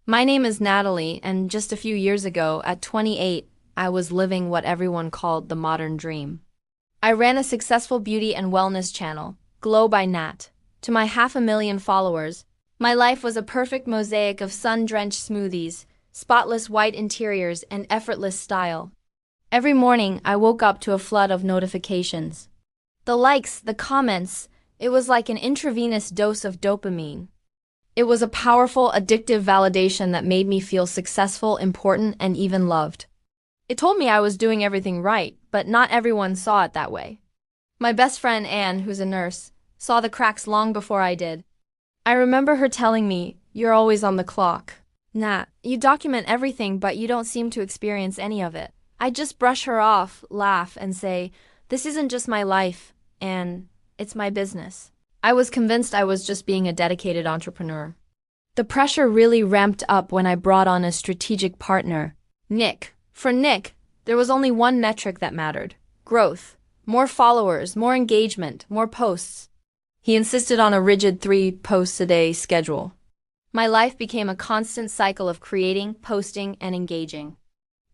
My name is Natalie, and just a few years ago, at 28, I was living what everyone called the modern dream. I ran a successful beauty and wellness channel, Glow by Nat. To my 500,000 followers, my life was a perfect mosaic of sun-drenched smoothies, spotless white interiors, and effortless style. Every morning, I woke up to a flood of notifications. The likes, the comments, it was like an intravenous dose of dopamine. It was a powerful, addictive validation that made me feel successful, important, and even loved. It told me I was doing everything right, but not everyone saw it that way. My best friend Anne, who's a nurse, saw the cracks long before I did. I remember her telling me, "You're always on the clock. Nat, you document everything, but you don't seem to experience any of it." I'd just brush her off, laugh, and say, "This isn't just my life, Anne, it's my business." I was convinced I was just being a dedicated entrepreneur. The pressure really ramped up when I brought on a strategic partner, Nick. For Nick, there was only one metric that mattered: growth. More followers, more engagement, more posts. He insisted on a rigid 3 posts-a-day schedule. My life became a constant cycle of creating, posting, and engaging.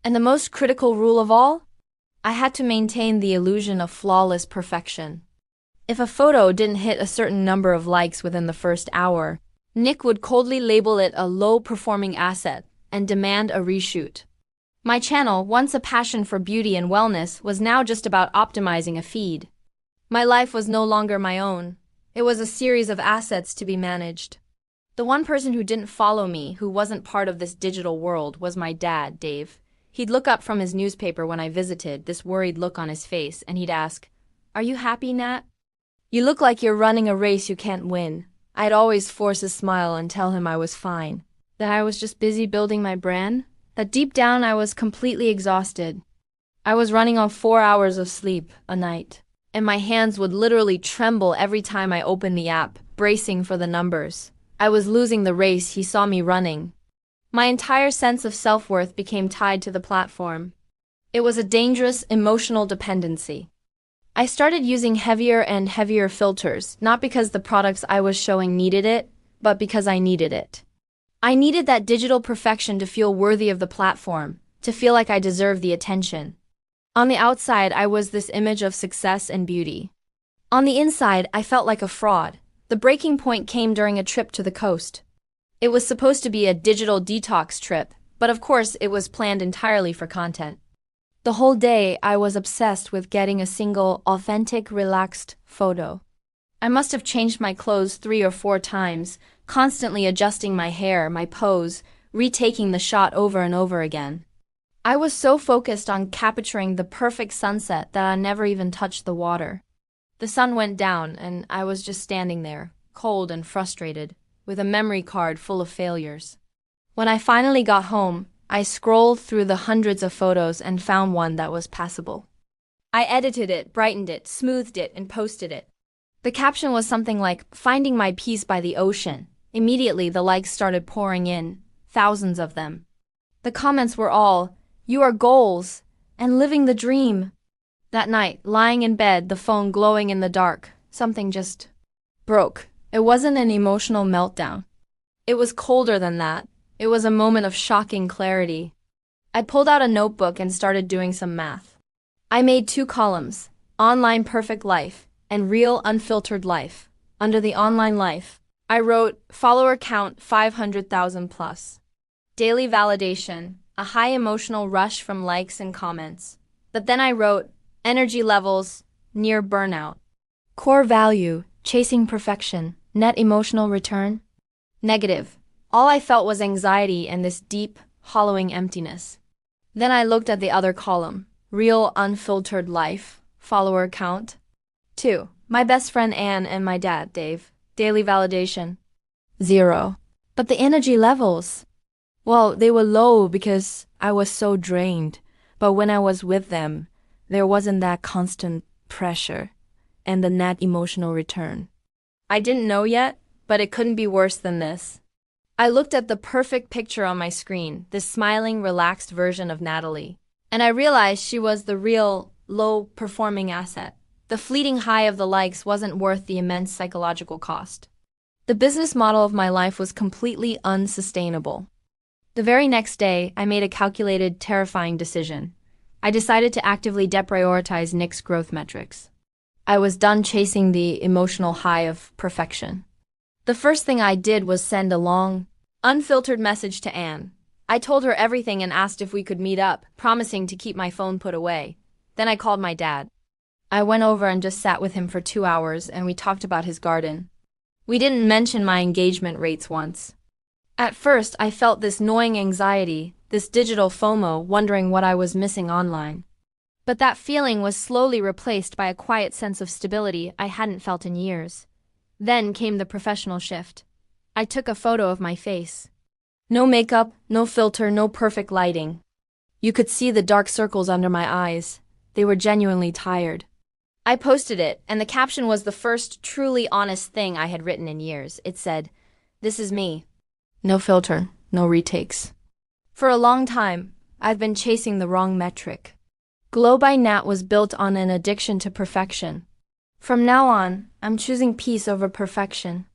And the most critical rule of all? I had to maintain the illusion of flawless perfection. If a photo didn't hit a certain number of likes within the first hour, Nick would coldly label it a low-performing asset and demand a reshoot. My channel, once a passion for beauty and wellness, was now just about optimizing a feed. My life was no longer my own. It was a series of assets to be managed. The one person who didn't follow me, who wasn't part of this digital world, was my dad, Dave. He'd look up from his newspaper when I visited, this worried look on his face, and he'd ask, "Are you happy, Nat? You look like you're running a race you can't win." I'd always force a smile and tell him I was fine, that I was just busy building my brand, that deep down I was completely exhausted. I was running on 4 hours of sleep a night, and my hands would literally tremble every time I opened the app, bracing for the numbers. I was losing the race he saw me running. My entire sense of self-worth became tied to the platform. It was a dangerous, emotional dependency. I started using heavier and heavier filters, not because the products I was showing needed it, but because I needed it. I needed that digital perfection to feel worthy of the platform, to feel like I deserved the attention. On the outside, I was this image of success and beauty. On the inside, I felt like a fraud. The breaking point came during a trip to the coast. It was supposed to be a digital detox trip, but of course it was planned entirely for content. The whole day, I was obsessed with getting a single, authentic, relaxed photo. I must have changed my clothes 3 or 4 times, constantly adjusting my hair, my pose, retaking the shot over and over again. I was so focused on capturing the perfect sunset that I never even touched the water. The sun went down, and I was just standing there, cold and frustrated, with a memory card full of failures. When I finally got home, I scrolled through the hundreds of photos and found one that was passable. I edited it, brightened it, smoothed it, and posted it. The caption was something like, "Finding my peace by the ocean." Immediately, the likes started pouring in, thousands of them. The comments were all, "You are goals," and "living the dream." That night, lying in bed, the phone glowing in the dark, something just broke. It wasn't an emotional meltdown. It was colder than that. It was a moment of shocking clarity. I pulled out a notebook and started doing some math. I made 2 columns, Online Perfect Life and Real Unfiltered Life. Under the online life, I wrote follower count 500,000 plus. Daily validation, a high emotional rush from likes and comments. But then I wrote energy levels, near burnout. Core value, chasing perfection, net emotional return, negative. All I felt was anxiety and this deep, hollowing emptiness. Then I looked at the other column, Real Unfiltered Life, follower count. 2. My best friend Anne and my dad, Dave. Daily validation, 0. But the energy levels, well, they were low because I was so drained. But when I was with them, there wasn't that constant pressure and the net emotional return. I didn't know yet, but it couldn't be worse than this. I looked at the perfect picture on my screen, this smiling, relaxed version of Natalie, and I realized she was the real, low-performing asset. The fleeting high of the likes wasn't worth the immense psychological cost. The business model of my life was completely unsustainable. The very next day, I made a calculated, terrifying decision. I decided to actively deprioritize Nick's growth metrics. I was done chasing the emotional high of perfection. The first thing I did was send a long, unfiltered message to Anne. I told her everything and asked if we could meet up, promising to keep my phone put away. Then I called my dad. I went over and just sat with him for 2 hours, and we talked about his garden. We didn't mention my engagement rates once. At first, I felt this gnawing anxiety, this digital FOMO, wondering what I was missing online. But that feeling was slowly replaced by a quiet sense of stability I hadn't felt in years. Then came the professional shift. I took a photo of my face. No makeup, no filter, no perfect lighting. You could see the dark circles under my eyes. They were genuinely tired. I posted it, and the caption was the first truly honest thing I had written in years. It said, "This is me. No filter, no retakes." For a long time, I've been chasing the wrong metric. Glow by Nat was built on an addiction to perfection. From now on, I'm choosing peace over perfection.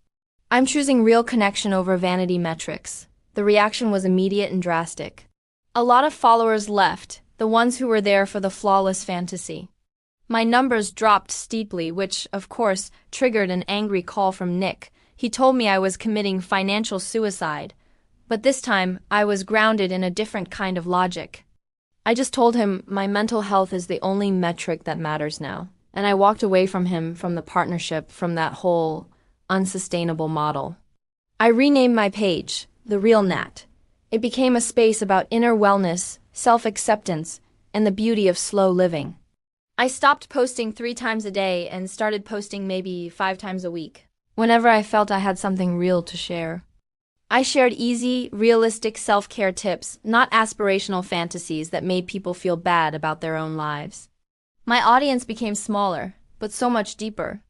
I'm choosing real connection over vanity metrics. The reaction was immediate and drastic. A lot of followers left, the ones who were there for the flawless fantasy. My numbers dropped steeply, which, of course, triggered an angry call from Nick. He told me I was committing financial suicide. But this time, I was grounded in a different kind of logic. I just told him my mental health is the only metric that matters now. And I walked away from him, from the partnership, from that whole unsustainable model. I renamed my page, The Real Nat. It became a space about inner wellness, self-acceptance, and the beauty of slow living. I stopped posting 3 times a day and started posting maybe 5 times a week, whenever I felt I had something real to share. I shared easy, realistic self-care tips, not aspirational fantasies that made people feel bad about their own lives. My audience became smaller, but so much deeper.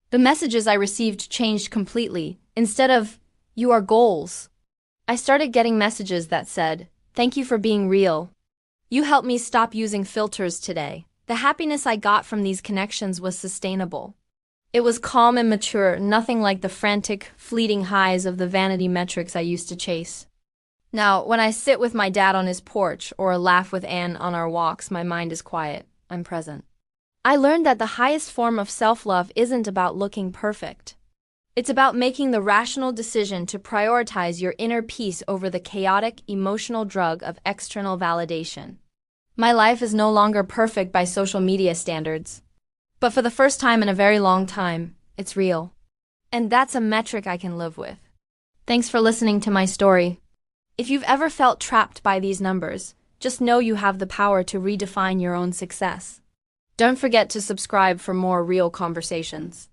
The messages I received changed completely. Instead of, "You are goals," I started getting messages that said, "Thank you for being real. You helped me stop using filters today." The happiness I got from these connections was sustainable. It was calm and mature, nothing like the frantic, fleeting highs of the vanity metrics I used to chase. Now, when I sit with my dad on his porch or laugh with Anne on our walks, my mind is quiet. I'm present. I learned that the highest form of self-love isn't about looking perfect. It's about making the rational decision to prioritize your inner peace over the chaotic, emotional drug of external validation. My life is no longer perfect by social media standards. But for the first time in a very long time, it's real. And that's a metric I can live with. Thanks for listening to my story. If you've ever felt trapped by these numbers, just know you have the power to redefine your own success. Don't forget to subscribe for more real conversations.